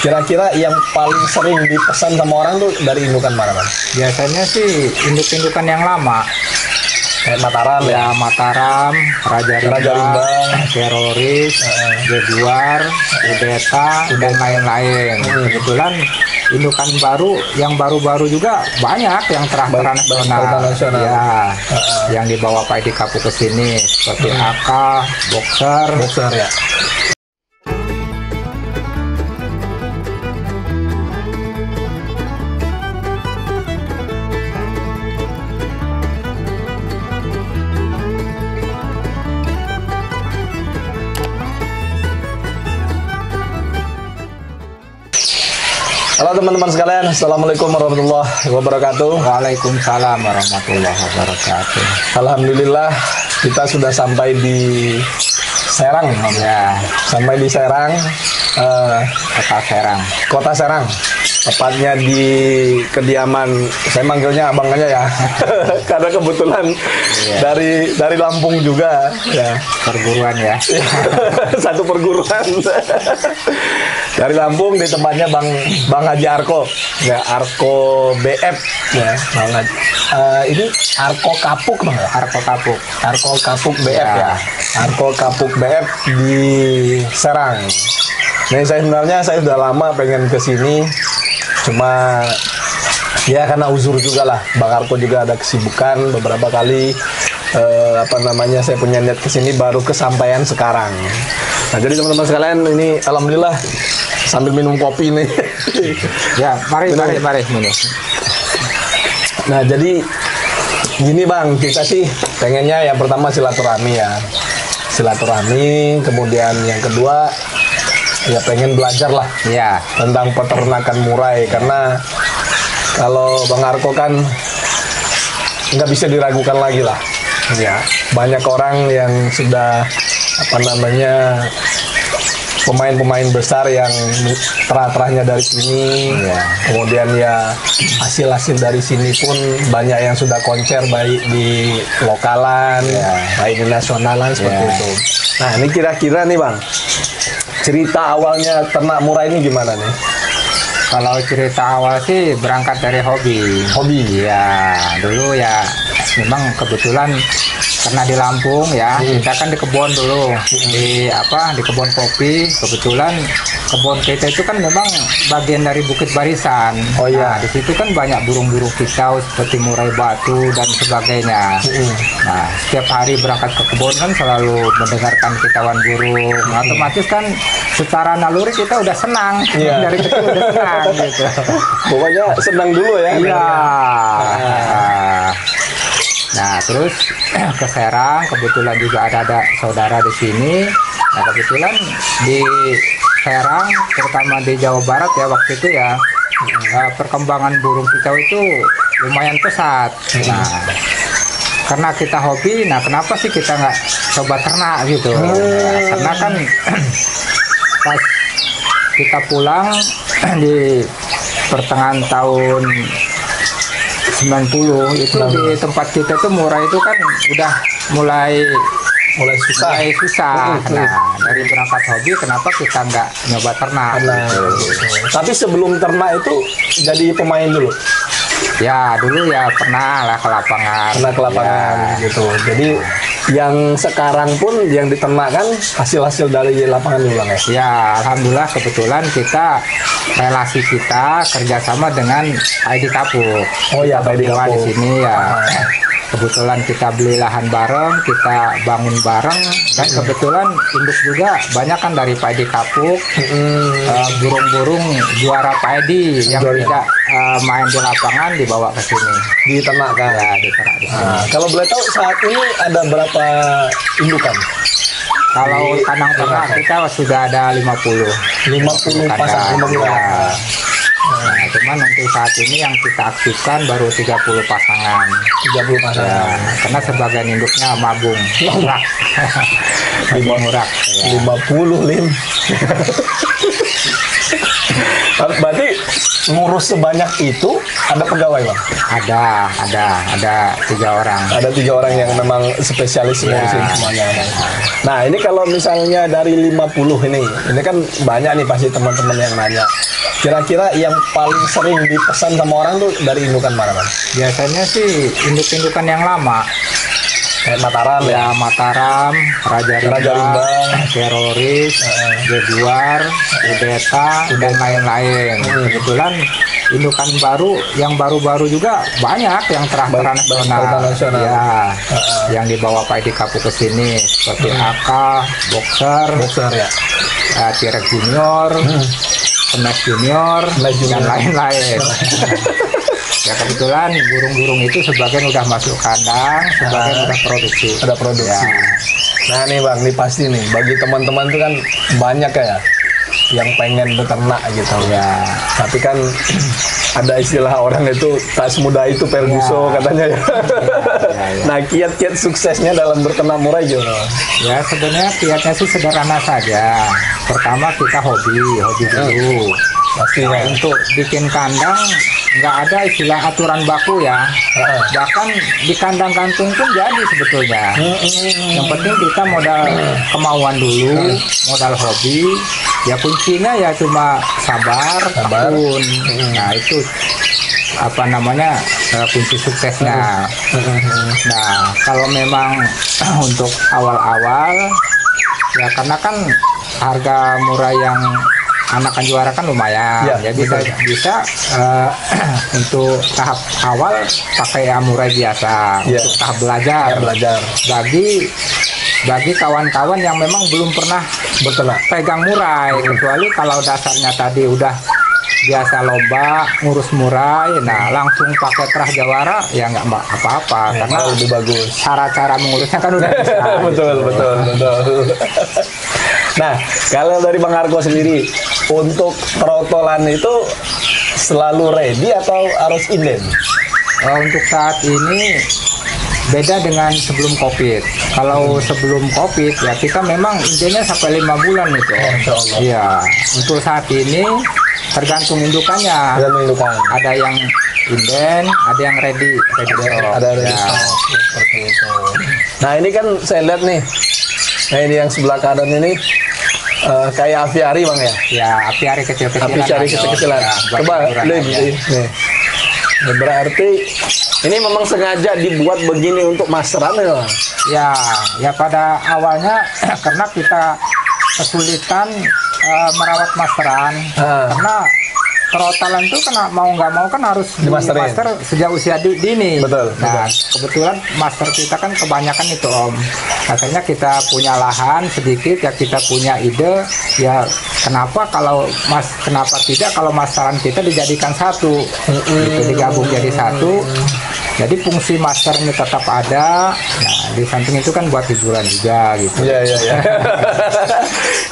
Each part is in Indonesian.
Kira-kira yang paling sering dipesan sama orang tuh dari indukan mana, Bang? Biasanya sih induk-indukan yang lama. Kayak Mataram ya? Ya, Mataram, Raja Rimba, Teroris, Jaguar, Udeta, dan lain-lain. Kebetulan indukan baru, yang baru-baru juga banyak yang terah-terah nasional. Ya, yang dibawa Pak Edi Kapu ke sini seperti AK, Boxer ya. Halo teman-teman sekalian, Assalamualaikum warahmatullahi wabarakatuh. Waalaikumsalam warahmatullahi wabarakatuh. Alhamdulillah kita sudah sampai di Serang, Ya, sampai di Serang, Kota Serang. Kota Serang, tepatnya di kediaman, saya manggilnya abang aja ya, karena kebetulan dari Lampung juga, ya. Perguruan ya. Satu perguruan. Dari Lampung di tempatnya Bang Haji Arko, ya, Arko BF, ya, Bang Haji. Ini Arko Kapuk, Bang. Arko Kapuk. Arko Kapuk BF ya. Arko Kapuk BF di Serang. Nah, saya sudah lama pengen ke sini, cuma ya karena uzur juga lah. Bang Arko juga ada kesibukan beberapa kali. Saya punya niat ke sini baru kesampaian sekarang. Nah, jadi teman-teman sekalian, ini alhamdulillah sambil minum kopi nih. Ya, mari minum. Nah, jadi gini Bang, kita sih pengennya yang pertama silaturahmi ya. Silaturahmi, kemudian yang kedua ya pengen belajar lah Ya, tentang peternakan murai, karena kalau Bang Arko kan nggak bisa diragukan lagi lah. Ya, banyak orang yang sudah pemain-pemain besar yang terah-terahnya dari sini, kemudian ya hasil-hasil dari sini pun banyak yang sudah konser baik di lokalan, baik di nasionalan seperti itu. Nah, ini kira-kira nih Bang, cerita awalnya ternak murai ini gimana nih? kalau cerita awal sih berangkat dari hobi. Ya, dulu ya memang kebetulan karena di Lampung ya, kita kan di kebun dulu, di kebun kopi. Kebetulan kebun kita itu kan memang bagian dari Bukit Barisan. Oh iya. Nah, di situ kan banyak burung-burung kicau seperti murai batu dan sebagainya. Nah, setiap hari berangkat ke kebun kan selalu mendengarkan kicauan burung. Otomatis kan secara naluri kita udah senang, dari kecil udah senang gitu. Pokoknya senang dulu ya. Iya. Nah, terus ke Serang, kebetulan juga ada saudara di sini. Nah, kebetulan di Serang, terutama di Jawa Barat ya waktu itu ya, perkembangan burung kicau itu lumayan pesat. Nah, karena kita hobi, nah kenapa sih kita nggak coba ternak gitu? Nah, karena kan pas kita pulang di pertengahan tahun 90 itu di tempat kita tuh murai itu kan udah mulai susah. Nah, dari berangkat hobi kenapa kita nggak nyoba ternak? Gitu. Tapi sebelum ternak itu jadi pemain dulu. Ya, dulu ya pernah lah ke lapangan. Gitu. Jadi yang sekarang pun yang diternakkan hasil-hasil dari lapangan dulu Bang ya? Ya, alhamdulillah kebetulan relasi kita kerjasama dengan ID Kapuk. Oh ya, ID Kapuk di sini ya. Kebetulan kita beli lahan bareng, kita bangun bareng, dan kebetulan induk juga banyak kan dari Pak Edi Kapuk, burung-burung juara Pak Edi yang tidak main di lapangan dibawa ke sini, diternakkan. Ya, diternak di sini. Kalau boleh tahu saat ini ada berapa indukan? Kalau kandang ternak kita sudah ada 50 pasang. Ya. Nah, cuman untuk saat ini yang kita aktifkan baru 30 pasangan. 30 pasangan. Ya, karena sebagian induknya mabung. Murah. 50 Lim. Berarti ngurus sebanyak itu ada pegawai bang? Ada 3 orang. Ada 3 orang yang memang spesialis ngurusin semuanya. Bang. Nah ini kalau misalnya dari 50 ini kan banyak nih pasti teman-teman yang nanya. Kira-kira yang paling sering dipesan sama orang tuh dari indukan mana bang? Biasanya sih induk-indukan yang lama. Kayak Mataram ya? Mataram, Raja Rimba, Teroris, Jaguar, Udeta, dan lain-lain. Kebetulan indukan baru, yang baru-baru juga banyak yang terakhir nasional. Ya, yang dibawa Pak Edi Kapu ke sini seperti AK, Boxer ya, T-Rex Junior, Smash Junior, dan lain-lain. Ya kebetulan burung-burung itu sebagian udah masuk kandang, sebagian udah produksi. Ada produksi. Ya. Nah nih bang, nih pasti nih bagi teman-teman tuh kan banyak ya yang pengen beternak gitu ya. Tapi kan ada istilah orang itu tak semudah itu Ferguson katanya ya. Nah kiat-kiat suksesnya dalam berternak murai gimana? Ya sebenarnya kiatnya sih sederhana saja. Pertama kita hobi dulu. Pastinya untuk bikin kandang nggak ada istilah aturan baku ya. Bahkan di kandang kantung pun jadi sebetulnya. Yang penting kita modal kemauan dulu, modal hobi. Ya kuncinya ya cuma sabar. Tekun. Nah itu apa namanya kunci suksesnya. Nah kalau memang untuk awal-awal ya karena kan harga murai yang anakan juara kan lumayan ya bisa untuk tahap awal pakai murai biasa untuk tahap belajar bagi kawan-kawan yang memang belum pernah beternak pegang murai kecuali kalau dasarnya tadi udah biasa lomba ngurus murai, nah langsung pakai terah jawara ya nggak apa-apa karena lebih bagus. Cara-cara mengurusnya kan udah bisa. betul. Nah kalau dari Bang Arko sendiri untuk trotolan itu selalu ready atau harus inden? Untuk saat ini beda dengan sebelum COVID. Kalau sebelum COVID ya kita memang indennya sampai 5 bulan itu. Iya. Untuk saat ini tergantung indukannya. Ada yang inden, ada yang ready ada seperti itu. Nah ini kan saya lihat nih, nah ini yang sebelah kanan ini kayak aviari bang ya? Ya aviari kecil-kecilan. Aviari kecil-kecilan. Coba lihat nih. Berarti ini memang sengaja dibuat begini untuk masteran ya? Ya pada awalnya karena kita kesulitan merawat masteran karena trotolan itu kena mau nggak mau kan harus dimaster sejak usia dini. Betul. Nah kebetulan master kita kan kebanyakan itu Om. Makanya kita punya lahan sedikit ya kita punya ide ya kenapa tidak kalau masteran kita dijadikan satu, gitu, digabung jadi satu. Jadi fungsi master ini tetap ada. Nah, di samping itu kan buat hiburan juga gitu. Iya.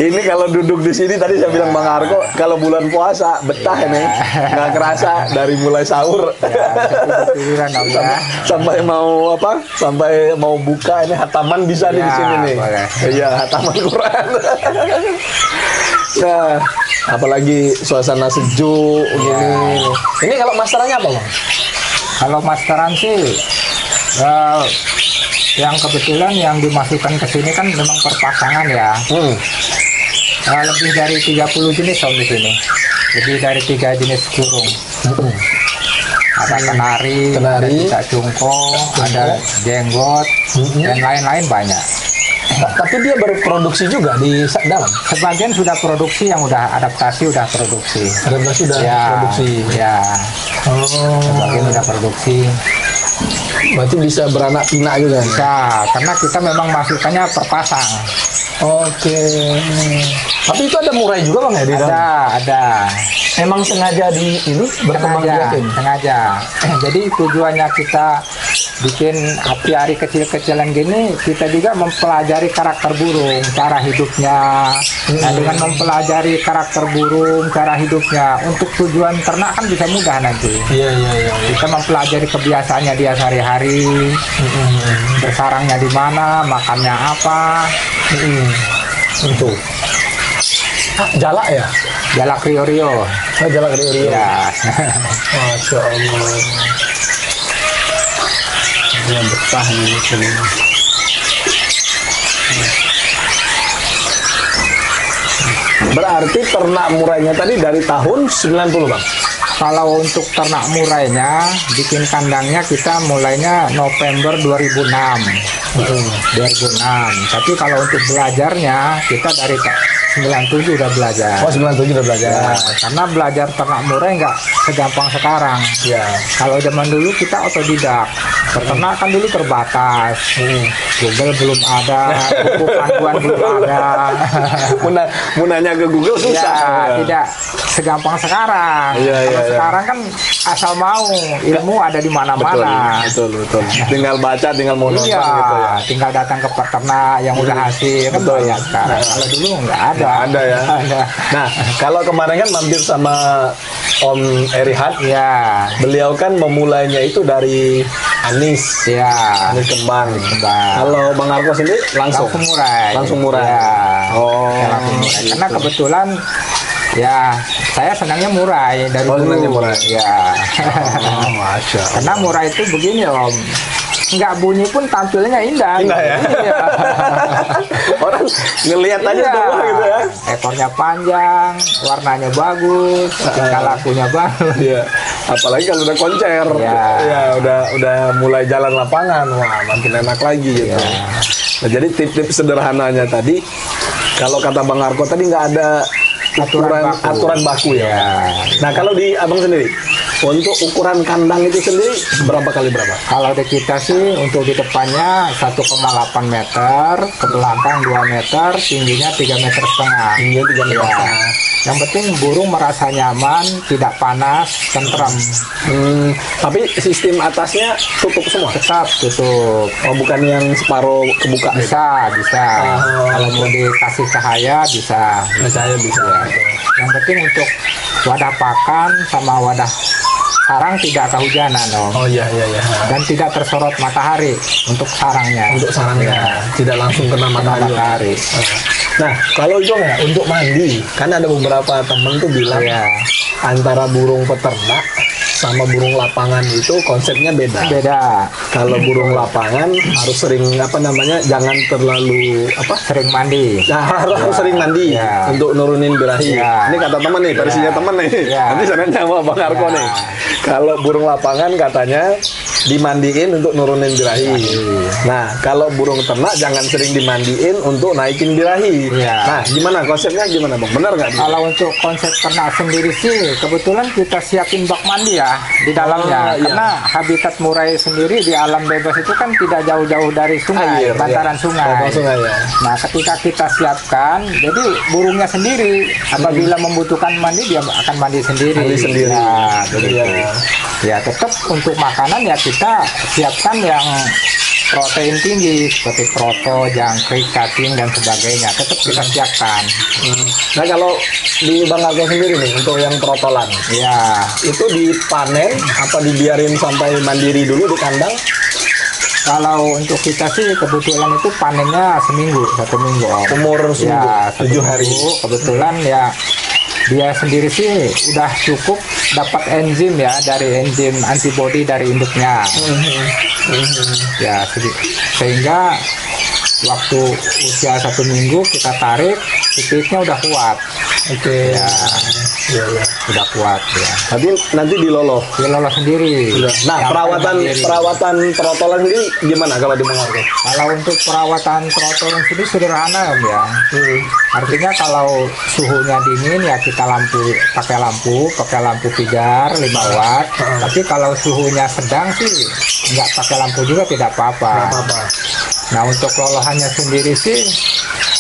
Ini kalau duduk di sini tadi saya bilang Bang Arko kalau bulan puasa betah ini. Nggak kerasa dari mulai sahur. Sampai mau sampai mau buka ini hataman bisa di sini nih. Iya, hataman Quran. Nah, apalagi suasana sejuk gini. Ini kalau masterannya apa, Bang? Kalau masteran sih yang kebetulan yang dimasukkan ke sini kan memang perpasangan ya. Lebih dari 30 jenis Om di sini. Lebih dari 3 jenis burung. Ada kenari, ada cicak cungkong, ada jenggot, dan lain-lain banyak. Tapi dia berproduksi juga di dalam. Sebagian sudah produksi, yang udah adaptasi udah produksi. Adaptasi udah produksi. Ya. Sebagian udah produksi. Berarti bisa beranak pinak juga. Bisa, karena kita memang masukannya perpasang. Oke. Tapi itu ada murai juga Bang ya di dalam? Ada. Emang sengaja di ini berkembang biakin? Sengaja. Jadi tujuannya kita bikin apiari kecil-kecilan gini, kita juga mempelajari karakter burung, cara hidupnya. Nah, dengan mempelajari karakter burung, cara hidupnya, untuk tujuan ternak kan bisa mudah nanti. Iya. Kita mempelajari kebiasaannya dia sehari-hari, bersarangnya di mana, makannya apa. Untuk jalak ya? Jalak Rio-Rio. Oh, Jalak Rio-Rio. Ya. Masya Allah. Ini betah nih di sini. Berarti ternak murainya tadi dari tahun 90, Bang? Kalau untuk ternak murainya, bikin kandangnya kita mulainya November 2006. 2006. Tapi kalau untuk belajarnya, kita dari 97 udah belajar. Oh, 97 udah belajar. Ya, karena belajar ternak murai nggak segampang sekarang. Ya. Kalau zaman dulu kita otodidak. Peternak kan dulu terbatas. Google belum ada, buku panduan belum ada. Mau nanya ke Google susah. Ya, tidak segampang sekarang. Iya, Kalau iya, iya. sekarang kan asal mau, ilmu ada di mana-mana. Betul. Tinggal baca, tinggal mau nonton Iya, gitu ya. tinggal datang ke peternak yang udah hasil kan Betul. banyak sekarang. Kalau dulu nggak ada. Nggak ada ya. Ada. Nah, kalau kemarin kan mampir sama Om Erihat, Ya, beliau kan memulainya itu dari Anis ya. Kembang. Kembang. Kalau Bang Arko sendiri langsung murai. Langsung murai. Ya. Oh, Ya, langsung murai. gitu. Karena kebetulan ya saya senangnya murai dari Oh, dulu. senangnya murai. Ya. Oh, Masya Allah. Karena murai itu begini Om, nggak bunyi pun tampilnya indah. Indah ya? Iya. Orang ngelihat aja Iya. semua gitu ya. Ekornya panjang, warnanya bagus, tingkah lakunya bagus. Iya. Apalagi kalau udah koncer, Iya. ya udah mulai jalan lapangan, wah makin enak lagi gitu. Iya. Nah, jadi tips-tips sederhananya tadi, kalau kata Bang Arko tadi nggak ada aturan baku ya. Iya. Nah kalau di abang sendiri, untuk ukuran kandang itu sendiri berapa kali berapa? Kalau di kita sih untuk di depannya 1,8 meter, ke belakang 2 meter, tingginya 3,5 meter. Tingginya 3,5 meter. Ya. Yang penting burung merasa nyaman, tidak panas, tentrem. Tapi sistem atasnya tutup semua. Tetap tutup. Oh, bukan yang separuh kebuka. Bisa. Oh. Kalau mau dikasih cahaya bisa. Saya bisa. Yang penting untuk wadah pakan sama wadah sarang tidak kehujanan dong. Oh iya. Dan tidak tersorot matahari untuk sarangnya. Untuk sarangnya tidak langsung kena matahari. Matahari. Nah, kalau Jong ya untuk mandi, kan ada beberapa temen tuh bilang Iya. antara burung peternak sama burung lapangan itu konsepnya beda. Beda. Kalau burung lapangan harus sering jangan terlalu Sering mandi. Nah, harus sering mandi Ya. untuk nurunin birahi. Ya. Ini kata teman nih, versinya Ya. teman nih. Ya. Nanti saya nanya sama Bang Arko Ya. nih. Kalau burung lapangan katanya dimandiin untuk nurunin birahi. Nah, kalau burung ternak jangan sering dimandiin untuk naikin birahi. Ya. Nah, gimana konsepnya gimana Bang? Benar nggak? Kalau untuk konsep ternak sendiri sih, kebetulan kita siapin bak mandi ya di dalamnya. Oh, iya. Karena habitat murai sendiri di alam bebas itu kan tidak jauh-jauh dari sungai, Air, bantaran ya. sungai. Bantaran sungai, ya. Nah, ketika kita siapkan, jadi burungnya sendiri apabila membutuhkan mandi dia akan mandi sendiri. Mandi sendiri. Ya, begitu. Iya. Ya, tetap untuk makanan ya kita siapkan yang protein tinggi seperti proto, jangkrik, cacing dan sebagainya. Tetap kita siapkan. Nah, kalau di Bang Arko sendiri nih untuk yang trotolan, Ya, itu dipanen apa dibiarin sampai mandiri dulu di kandang? kalau untuk kita sih kebetulan itu panennya seminggu, 1 minggu. Om. Umur seminggu, Ya, 7 hari. minggu. Kebetulan ya dia sendiri sih udah cukup dapat enzim ya dari enzim antibodi dari induknya. Ya, sehingga waktu usia 1 minggu kita tarik, titiknya udah kuat. Oke. Ya, Iya. udah kuat ya. Tapi nanti diloloh. Dia lolos sendiri. Nah, Yang mandiri. perawatan trotolan sendiri gimana kalau di Bang Arko? Kalau untuk perawatan trotolan sendiri sederhana Om ya. Artinya kalau suhunya dingin ya kita pakai lampu pijar 5 watt. Tapi kalau suhunya sedang sih nggak pakai lampu juga tidak apa-apa. Nah, untuk lolohannya sendiri sih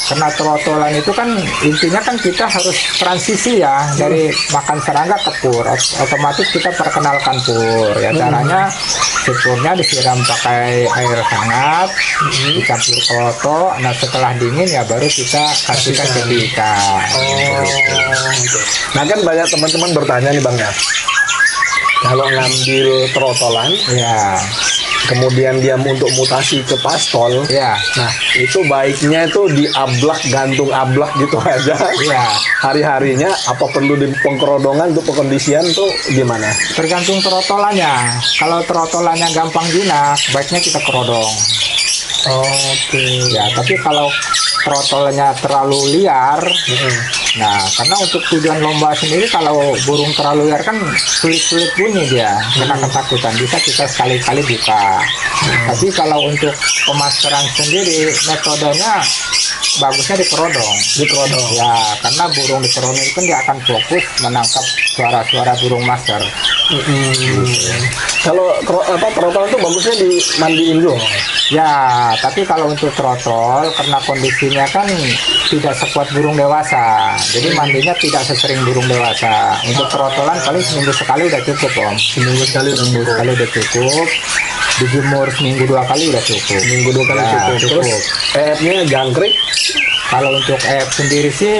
karena trotolan itu kan intinya kan kita harus transisi ya dari makan serangga ke pur. Otomatis kita perkenalkan pur. Ya caranya purnya disiram pakai air hangat, dicampur kloto. Nah, setelah dingin ya baru kita kasihkan ke ikan. Nah, kan banyak teman-teman bertanya nih Bang ya. Kalau ngambil trotolan Ya, kemudian dia untuk mutasi ke pastol. Ya, Nah, itu baiknya itu diablak, gantung ablak gitu aja. iya. Hari-harinya apa perlu di pengkerodongan untuk pengkondisian tuh gimana? Tergantung trotolannya. Kalau trotolannya gampang jinak, baiknya kita kerodong. Oke. Ya, tapi kalau trotolnya terlalu liar, nah karena untuk tujuan lomba sendiri kalau burung terlalu liar kan sulit-sulit bunyi dia, kena ketakutan. Bisa kita sekali-kali buka. Tapi kalau untuk pemasteran sendiri metodenya bagusnya dikerodong. Dikerodong. Ya, karena burung dikerodong itu kan dia akan fokus menangkap suara-suara burung master. Kalau trotol itu bagusnya dimandiin dulu. Ya, tapi kalau untuk trotol karena kondisinya kan tidak sekuat burung dewasa, jadi mandinya tidak sesering burung dewasa. Untuk trotolan paling seminggu sekali udah cukup, Om. Seminggu sekali Udah cukup. Dijemur seminggu 2 kali udah cukup. Seminggu 2 kali Ya, cukup. Terus EF-nya jangkrik. Kalau untuk EF sendiri sih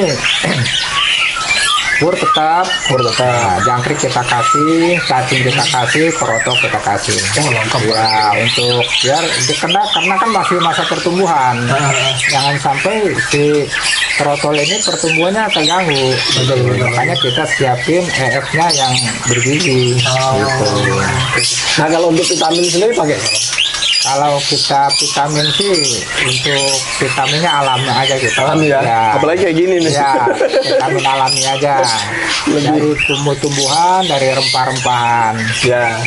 pur tetap. Nah, jangkrik kita kasih, cacing kita kasih, kerotok kita kasih. Oh, lengkap. Ya, untuk biar karena kan masih masa pertumbuhan. Jangan sampai si trotol ini pertumbuhannya terganggu. Makanya kita siapin EF-nya yang bergizi. Gitu. Nah, kalau untuk vitamin sendiri pakai apa? Kalau kita vitamin sih untuk vitaminnya alami aja gitu. Alami ya? Apalagi kayak gini nih. Ya, vitamin alami aja. Dari tumbuh-tumbuhan, dari rempah-rempahan. Ya.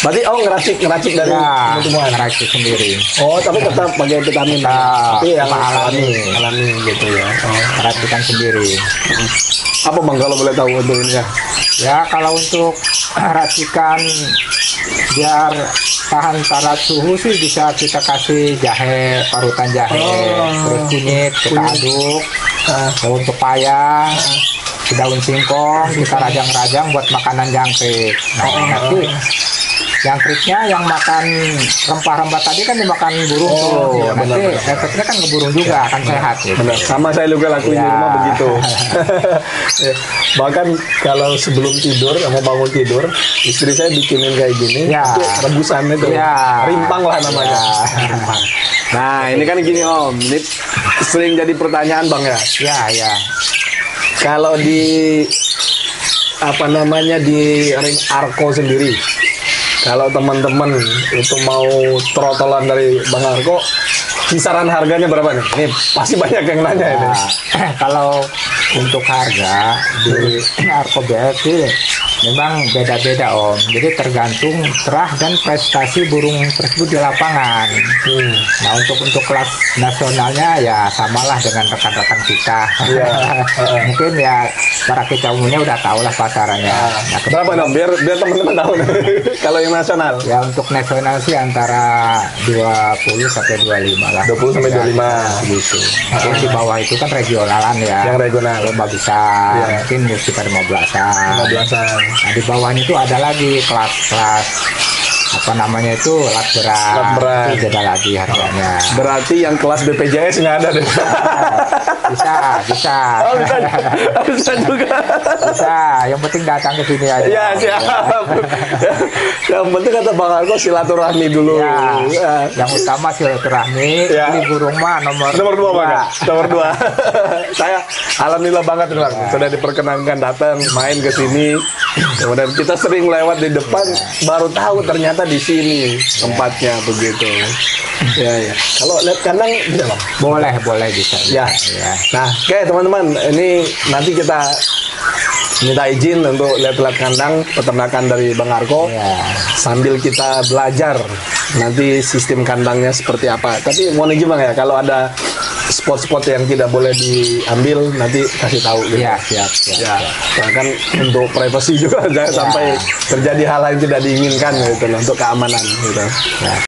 Berarti ngeracik dari Ya, tumbuhan. ngeracik sendiri. Oh, tapi tetap pakai vitamin. Tetap. Tapi yang Cuma alami. alami gitu ya. Racikan sendiri. Apa Bang kalau boleh tahu untuk ini ya? Ya, kalau untuk racikan biar tahan panas suhu sih bisa kita kasih jahe, parutan jahe, terus kunyit kita aduk, daun pepaya, daun singkong kita rajang-rajang buat makanan jangkrik. Nah, nanti jangkriknya yang makan rempah-rempah tadi kan dimakan burung tuh. Iya, Nanti benar. efeknya kan ke burung juga akan sehat gitu. Benar. Sama saya juga lakuin di Ya. rumah begitu. Ya. Bahkan kalau sebelum tidur, mau bangun tidur, istri saya bikinin kayak gini, Ya. itu rebusan itu, Ya. rimpang lah namanya. Ya. Rimpang. Nah, ini kan gini Om, ini sering jadi pertanyaan Bang ya. Ya, ya. Kalau di di ring Arko sendiri, kalau teman-teman itu mau trotolan dari Bang Arko, kisaran harganya berapa nih? Ini pasti banyak yang nanya ini. Nah, kalau untuk harga di Arko BF sih memang beda-beda Om. Jadi tergantung terah dan prestasi burung tersebut di lapangan. Nah untuk kelas nasionalnya ya samalah dengan rekan-rekan kita. Iya. Mungkin ya para kita umumnya udah tahu lah pasarannya. Nah, Berapa dong? Biar teman-teman tahu nih. Kalau yang nasional. ya untuk nasional sih antara 20 sampai 25 lah. 20 sampai 25. Gitu. Mungkin di bawah itu kan regionalan ya. Yang regional. Lomba besar, Iya. mungkin sekitar 15-an. 15-an. Nah, di bawahnya itu ada lagi kelas-kelas apa namanya itu lat berat. Lat berat. Itu beda lagi harganya. Berarti yang kelas BPJS nggak ada deh. Bisa. Oh, bisa juga. Bisa. Yang penting datang ke sini aja. Iya, siap. Yang penting kata Bang Arko silaturahmi dulu. Ya, Ya. yang utama silaturahmi. Ya. Ini burung mah nomor 2 Bang. dua. Nomor 2. Saya alhamdulillah banget Bang. Sudah diperkenankan datang main ke sini. Kemudian kita sering lewat di depan, baru tahu ternyata di sini tempatnya begitu. Ya. Kalau lihat kandang bisa Bang. Boleh bisa. Ya. Ya. Nah, oke teman-teman, ini nanti kita minta izin untuk lihat-lihat kandang peternakan dari Bang Arko. Ya. Sambil kita belajar nanti sistem kandangnya seperti apa. Tapi mau nih Bang ya, kalau ada spot-spot yang tidak boleh diambil nanti kasih tahu gitu. Iya, siap. Ya, karena kan untuk privasi juga jangan sampai terjadi hal yang tidak diinginkan gitu loh, untuk keamanan gitu. Ya.